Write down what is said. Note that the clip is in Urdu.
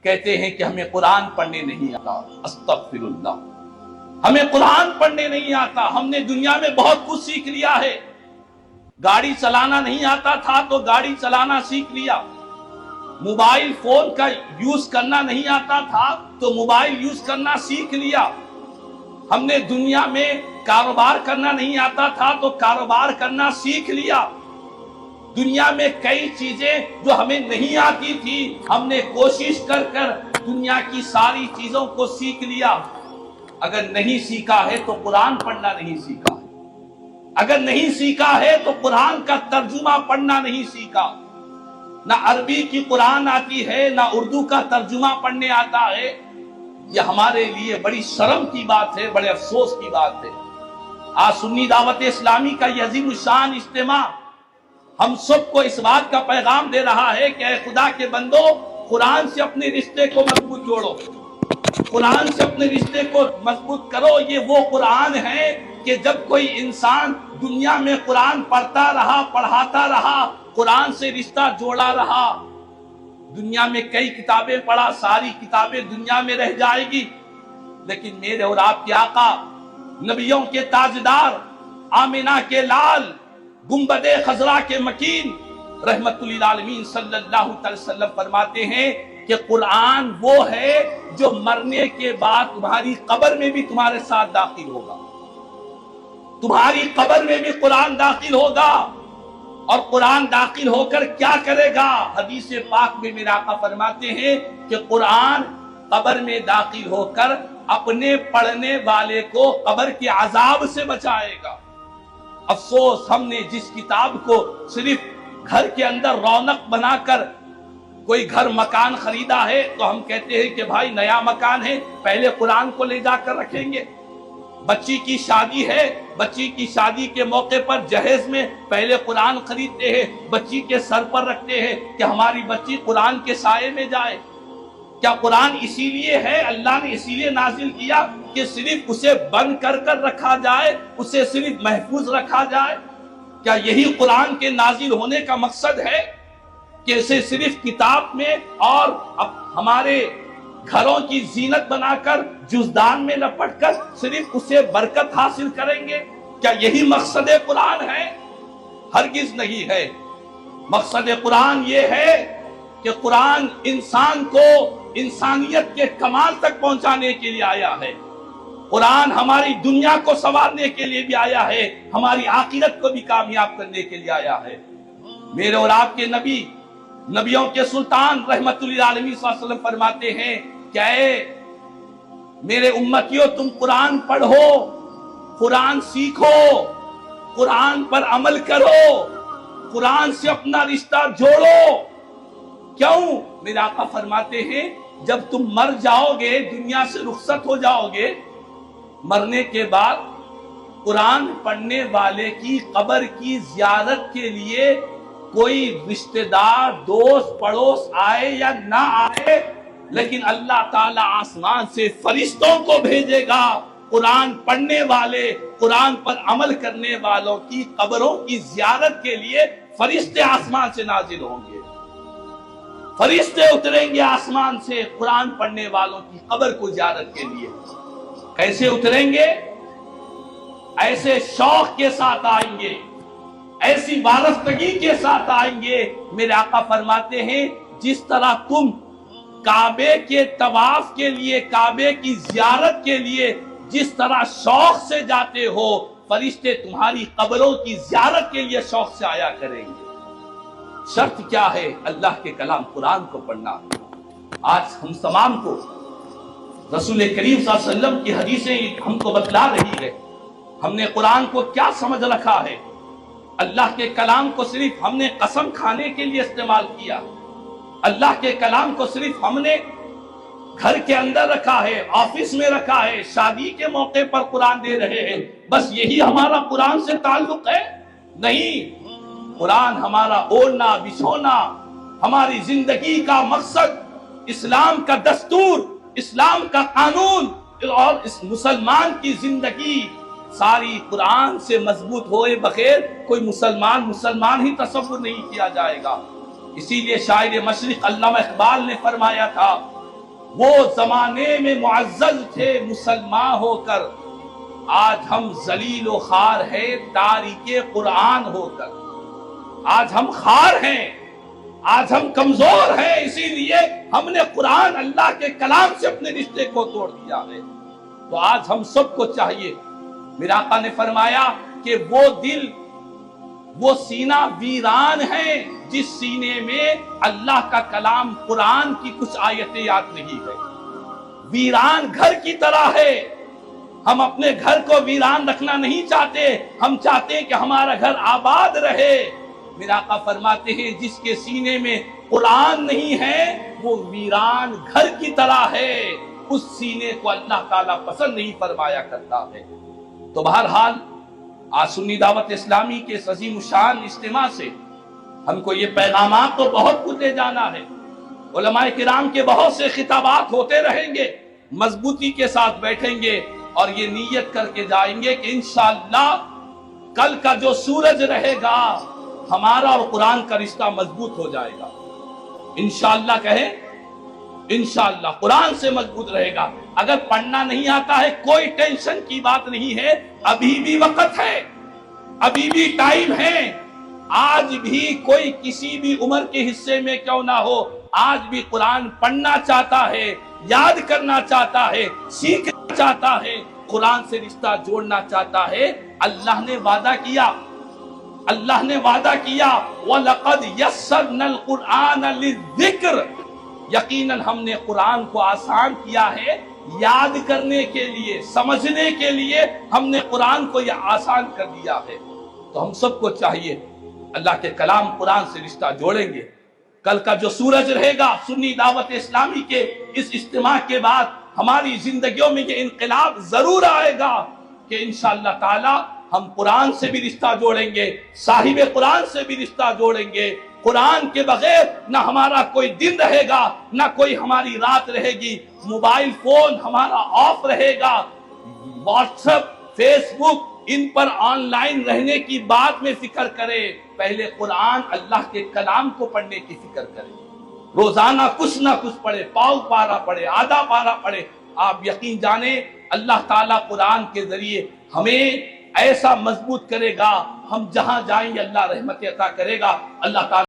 کہتے ہیں کہ ہمیں قرآن پڑھنے نہیں آتا، استغفر اللہ، ہمیں قرآن پڑھنے نہیں آتا، ہم نے دنیا میں بہت کچھ سیکھ لیا ہے، گاڑی چلانا نہیں آتا تھا تو گاڑی چلانا سیکھ لیا، موبائل فون کا یوز کرنا نہیں آتا تھا تو موبائل یوز کرنا سیکھ لیا، ہم نے دنیا میں کاروبار کرنا نہیں آتا تھا تو کاروبار کرنا سیکھ لیا، دنیا میں کئی چیزیں جو ہمیں نہیں آتی تھی ہم نے کوشش کر کر دنیا کی ساری چیزوں کو سیکھ لیا۔ اگر نہیں سیکھا ہے تو قرآن پڑھنا نہیں سیکھا ہے، اگر نہیں سیکھا ہے تو قرآن کا ترجمہ پڑھنا نہیں سیکھا، نہ عربی کی قرآن آتی ہے نہ اردو کا ترجمہ پڑھنے آتا ہے، یہ ہمارے لیے بڑی شرم کی بات ہے، بڑے افسوس کی بات ہے۔ آج سنی دعوت اسلامی کا یہ عظیم الشان اجتماع ہم سب کو اس بات کا پیغام دے رہا ہے کہ اے خدا کے بندو، قرآن سے اپنے رشتے کو مضبوط جوڑو، قرآن سے اپنے رشتے کو مضبوط کرو۔ یہ وہ قرآن ہے کہ جب کوئی انسان دنیا میں قرآن پڑھتا رہا، پڑھاتا رہا، قرآن سے رشتہ جوڑا رہا، دنیا میں کئی کتابیں پڑھا، ساری کتابیں دنیا میں رہ جائے گی، لیکن میرے اور آپ کے آقا، نبیوں کے تاجدار، آمنہ کے لال، گنبد خضرا کے مکین، رحمت للعالمین صلی اللہ علیہ وسلم فرماتے ہیں کہ قرآن وہ ہے جو مرنے کے بعد تمہاری قبر میں بھی تمہارے ساتھ داخل ہوگا، تمہاری قبر میں بھی قرآن داخل ہوگا، اور قرآن داخل ہو کر کیا کرے گا؟ حدیث پاک میں میرے آقا فرماتے ہیں کہ قرآن قبر میں داخل ہو کر اپنے پڑھنے والے کو قبر کے عذاب سے بچائے گا۔ افسوس، ہم نے جس کتاب کو صرف گھر کے اندر رونق بنا کر کوئی گھر مکان خریدا ہے تو ہم کہتے ہیں کہ بھائی نیا مکان ہے، پہلے قرآن کو لے جا کر رکھیں گے، بچی کی شادی ہے، بچی کی شادی کے موقع پر جہیز میں پہلے قرآن خریدتے ہیں، بچی کے سر پر رکھتے ہیں کہ ہماری بچی قرآن کے سائے میں جائے۔ کیا قرآن اسی لیے ہے، اللہ نے اسی لیے نازل کیا کہ صرف اسے بند کر کر رکھا جائے، اسے صرف محفوظ رکھا جائے؟ کیا یہی قرآن کے نازل ہونے کا مقصد ہے کہ اسے صرف کتاب میں اور ہمارے گھروں کی زینت بنا کر جزدان میں لپٹ کر صرف اسے برکت حاصل کریں گے؟ کیا یہی مقصد قرآن ہے؟ ہرگز نہیں ہے۔ مقصد قرآن یہ ہے کہ قرآن انسان کو انسانیت کے کمال تک پہنچانے کے لیے آیا ہے، قرآن ہماری دنیا کو سنوارنے کے لیے بھی آیا ہے، ہماری آخرت کو بھی کامیاب کرنے کے لیے آیا ہے۔ میرے اور آپ کے نبی، نبیوں کے سلطان رحمت للعالمین صلی اللہ علیہ وسلم فرماتے ہیں کہ اے میرے امتیوں، تم قرآن پڑھو، قرآن سیکھو، قرآن پر عمل کرو، قرآن سے اپنا رشتہ جوڑو۔ کیوں؟ میرے آقا فرماتے ہیں جب تم مر جاؤ گے، دنیا سے رخصت ہو جاؤ گے، مرنے کے بعد قرآن پڑھنے والے کی قبر کی زیارت کے لیے کوئی رشتہ دار، دوست، پڑوس آئے یا نہ آئے، لیکن اللہ تعالی آسمان سے فرشتوں کو بھیجے گا، قرآن پڑھنے والے، قرآن پر عمل کرنے والوں کی قبروں کی زیارت کے لیے فرشتے آسمان سے نازل ہوں گے، فرشتے اتریں گے آسمان سے قرآن پڑھنے والوں کی قبر کو زیارت کے لیے۔ کیسے اتریں گے؟ ایسے شوق کے ساتھ آئیں گے، ایسی وابستگی کے ساتھ آئیں گے۔ میرے آقا فرماتے ہیں جس طرح تم کعبے کے طواف کے لیے، کعبے کی زیارت کے لیے جس طرح شوق سے جاتے ہو، فرشتے تمہاری قبروں کی زیارت کے لیے شوق سے آیا کریں گے۔ شرط کیا ہے؟ اللہ کے کلام قرآن کو پڑھنا۔ آج ہم تمام کو رسول کریم صلی اللہ علیہ وسلم کی حدیثیں ہم کو بتلا رہی ہے، ہم نے قرآن کو کیا سمجھ رکھا ہے۔ اللہ کے کلام کو صرف ہم نے قسم کھانے کے لیے استعمال کیا، اللہ کے کلام کو صرف ہم نے گھر کے اندر رکھا ہے، آفس میں رکھا ہے، شادی کے موقع پر قرآن دے رہے ہیں، بس یہی ہمارا قرآن سے تعلق ہے؟ نہیں، قرآن ہمارا اوڑھنا بچھونا، ہماری زندگی کا مقصد، اسلام کا دستور، اسلام کا قانون، اور اس مسلمان کی زندگی ساری قرآن سے مضبوط ہوئے بغیر کوئی مسلمان ہی تصور نہیں کیا جائے گا۔ اسی لیے شاعر مشرق علامہ اقبال نے فرمایا تھا وہ زمانے میں معزز تھے مسلمان ہو کر، آج ہم ذلیل و خوار ہیں تاریک قرآن ہو کر۔ آج ہم خوار ہیں، آج ہم کمزور ہیں، اسی لیے ہم نے قرآن اللہ کے کلام سے اپنے رشتے کو توڑ دیا ہے۔ تو آج ہم سب کو چاہیے، میرے آقا نے فرمایا کہ وہ دل، وہ سینہ ویران ہے جس سینے میں اللہ کا کلام قرآن کی کچھ آیتیں یاد نہیں ہے۔ ویران گھر کی طرح ہے۔ ہم اپنے گھر کو ویران رکھنا نہیں چاہتے، ہم چاہتے ہیں کہ ہمارا گھر آباد رہے۔ میرے آقا فرماتے ہیں جس کے سینے میں قرآن نہیں ہے وہ ویران گھر کی طرح ہے، اس سینے کو اللہ تعالیٰ پسند نہیں فرمایا کرتا ہے۔ تو بہرحال آج سنی دعوت اسلامی کے اس عظیم الشان اجتماع سے ہم کو یہ پیغامات تو بہت کچھ لے جانا ہے۔ علماء کرام کے بہت سے خطابات ہوتے رہیں گے، مضبوطی کے ساتھ بیٹھیں گے اور یہ نیت کر کے جائیں گے کہ انشاءاللہ کل کا جو سورج رہے گا ہمارا اور قرآن کا رشتہ مضبوط ہو جائے گا۔ انشاءاللہ کہیں، انشاءاللہ قرآن سے مضبوط رہے گا۔ اگر پڑھنا نہیں آتا ہے کوئی ٹینشن کی بات نہیں ہے، ابھی بھی وقت ہے، ابھی بھی ٹائم ہے۔ آج بھی کوئی کسی بھی عمر کے حصے میں کیوں نہ ہو، آج بھی قرآن پڑھنا چاہتا ہے، یاد کرنا چاہتا ہے، سیکھنا چاہتا ہے، قرآن سے رشتہ جوڑنا چاہتا ہے۔ اللہ نے وعدہ کیا، اللہ نے وعدہ کیا وَلَقَدْ يَسَّرْنَا الْقُرْآنَ لِلذِّكْرِ، یقیناً ہم نے قرآن کو آسان کیا ہے یاد کرنے کے لیے، سمجھنے کے لیے ہم نے قرآن کو یہ آسان کر دیا ہے۔ تو ہم سب کو چاہیے اللہ کے کلام قرآن سے رشتہ جوڑیں گے۔ کل کا جو سورج رہے گا سنی دعوت اسلامی کے اس اجتماع کے بعد ہماری زندگیوں میں یہ انقلاب ضرور آئے گا کہ انشاءاللہ تعالی ہم قرآن سے بھی رشتہ جوڑیں گے، صاحب قرآن سے بھی رشتہ جوڑیں گے۔ قرآن کے بغیر نہ ہمارا کوئی دن رہے گا، نہ کوئی ہماری رات رہے گی۔ موبائل فون ہمارا آف رہے گا، واٹس ایپ، فیس بک، ان پر آن لائن رہنے کی بات میں فکر کرے، پہلے قرآن اللہ کے کلام کو پڑھنے کی فکر کرے۔ روزانہ کچھ نہ کچھ پڑھے، پاؤ پارا پڑھے، آدھا پارا پڑھے۔ آپ یقین جانیں اللہ تعالیٰ قرآن کے ذریعے ہمیں ایسا مضبوط کرے گا، ہم جہاں جائیں گے اللہ رحمت عطا کرے گا۔ اللہ تعالیٰ